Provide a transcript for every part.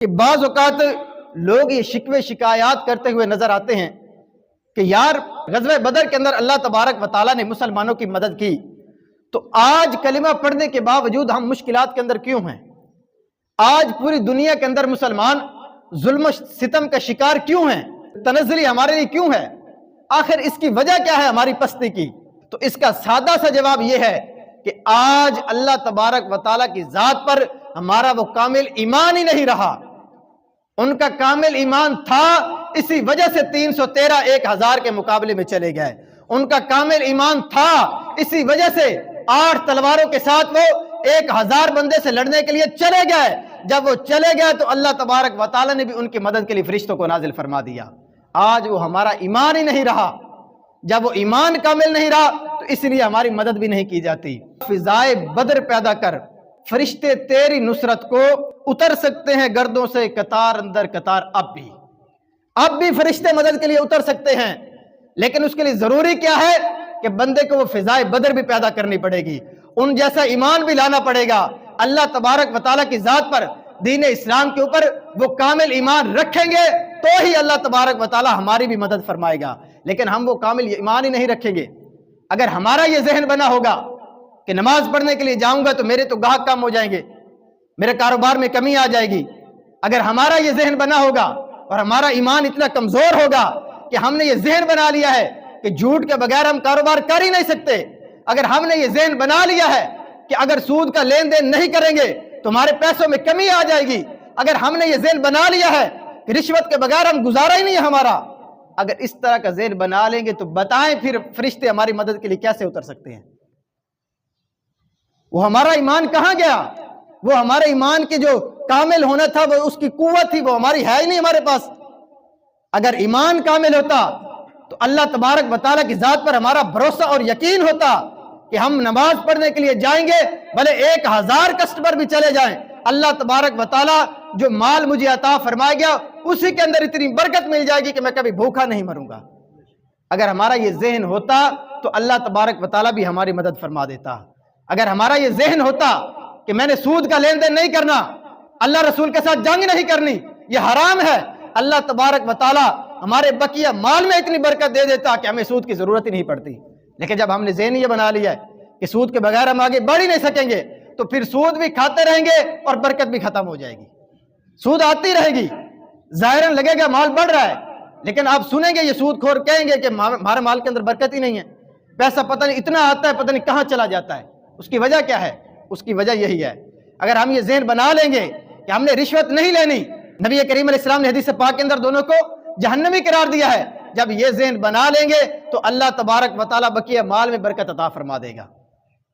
کہ بعض اوقات لوگ یہ شکوے شکایات کرتے ہوئے نظر آتے ہیں کہ یار غزوہ بدر کے اندر اللہ تبارک و تعالیٰ نے مسلمانوں کی مدد کی، تو آج کلمہ پڑھنے کے باوجود ہم مشکلات کے اندر کیوں ہیں؟ آج پوری دنیا کے اندر مسلمان ظلم و ستم کا شکار کیوں ہیں؟ تنزلی ہمارے لیے کیوں ہے؟ آخر اس کی وجہ کیا ہے ہماری پستی کی؟ تو اس کا سادہ سا جواب یہ ہے کہ آج اللہ تبارک و تعالیٰ کی ذات پر ہمارا وہ کامل ایمان ہی نہیں رہا۔ ان کا کامل ایمان تھا، اسی وجہ سے 313 1000 کے مقابلے میں چلے گئے۔ ان کا کامل ایمان تھا، اسی وجہ سے 8 تلواروں کے ساتھ وہ 1000 بندے سے لڑنے کے لیے چلے گئے۔ جب وہ چلے گئے تو اللہ تبارک و تعالیٰ نے بھی ان کی مدد کے لیے فرشتوں کو نازل فرما دیا۔ آج وہ ہمارا ایمان ہی نہیں رہا۔ جب وہ ایمان کامل نہیں رہا تو اس لیے ہماری مدد بھی نہیں کی جاتی۔ فضائے بدر پیدا کر، فرشتے تیری نصرت کو اتر سکتے ہیں گردوں سے قطار اندر قطار۔ اب بھی فرشتے مدد کے لیے اتر سکتے ہیں، لیکن اس کے لیے ضروری کیا ہے کہ بندے کو وہ فضائے بدر بھی پیدا کرنی پڑے گی، ان جیسا ایمان بھی لانا پڑے گا۔ اللہ تبارک و تعالیٰ کی ذات پر، دین اسلام کے اوپر وہ کامل ایمان رکھیں گے تو ہی اللہ تبارک و تعالیٰ ہماری بھی مدد فرمائے گا۔ لیکن ہم وہ کامل ایمان ہی نہیں رکھیں گے۔ اگر ہمارا یہ ذہن بنا ہوگا کہ نماز پڑھنے کے لیے جاؤں گا تو میرے تو گاہک کم ہو جائیں گے، میرے کاروبار میں کمی آ جائے گی، اگر ہمارا یہ ذہن بنا ہوگا اور ہمارا ایمان اتنا کمزور ہوگا کہ ہم نے یہ ذہن بنا لیا ہے کہ جھوٹ کے بغیر ہم کاروبار کر ہی نہیں سکتے، اگر ہم نے یہ ذہن بنا لیا ہے کہ اگر سود کا لین دین نہیں کریں گے تو ہمارے پیسوں میں کمی آ جائے گی، اگر ہم نے یہ ذہن بنا لیا ہے کہ رشوت کے بغیر ہم گزارا ہی نہیں ہے ہمارا، اگر اس طرح کا ذہن بنا لیں گے تو بتائیں پھر فرشتے ہماری مدد کے لیے کیسے اتر سکتے ہیں؟ وہ ہمارا ایمان کہاں گیا؟ وہ ہمارے ایمان کی جو کامل ہونا تھا، وہ اس کی قوت تھی، وہ ہماری ہے ہی نہیں ہمارے پاس۔ اگر ایمان کامل ہوتا تو اللہ تبارک و تعالیٰ کی ذات پر ہمارا بھروسہ اور یقین ہوتا کہ ہم نماز پڑھنے کے لیے جائیں گے، بھلے 1000 کسٹمر بھی چلے جائیں، اللہ تبارک و تعالیٰ جو مال مجھے عطا فرمائے گیا اسی کے اندر اتنی برکت مل جائے گی کہ میں کبھی بھوکا نہیں مروں گا۔ اگر ہمارا یہ ذہن ہوتا تو اللہ تبارک و تعالیٰ بھی ہماری مدد فرما دیتا۔ اگر ہمارا یہ ذہن ہوتا کہ میں نے سود کا لین دین نہیں کرنا، اللہ رسول کے ساتھ جنگ نہیں کرنی، یہ حرام ہے، اللہ تبارک و تعالیٰ ہمارے بقیہ مال میں اتنی برکت دے دیتا کہ ہمیں سود کی ضرورت ہی نہیں پڑتی۔ لیکن جب ہم نے ذہن یہ بنا لیا ہے کہ سود کے بغیر ہم آگے بڑھ ہی نہیں سکیں گے تو پھر سود بھی کھاتے رہیں گے اور برکت بھی ختم ہو جائے گی۔ سود آتی رہے گی، ظاہراً لگے گا مال بڑھ رہا ہے، لیکن آپ سنیں گے یہ سود خور کہیں گے کہ ہمارے مال کے اندر برکت ہی نہیں ہے، پیسہ پتہ نہیں اتنا آتا ہے پتہ نہیں کہاں چلا جاتا ہے۔ اس کی وجہ کیا ہے؟ اس کی وجہ یہی ہے، اگر ہم یہ ذہن بنا لیں گے کہ ہم نے رشوت نہیں لینی، نبی کریم علیہ السلام نے حدیث پاک کے اندر دونوں کو جہنمی قرار دیا ہے، جب یہ ذہن بنا لیں گے تو اللہ تبارک و تعالیٰ بقیہ مال میں برکت عطا فرما دے گا۔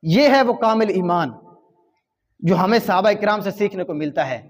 یہ ہے وہ کامل ایمان جو ہمیں صحابہ کرام سے سیکھنے کو ملتا ہے۔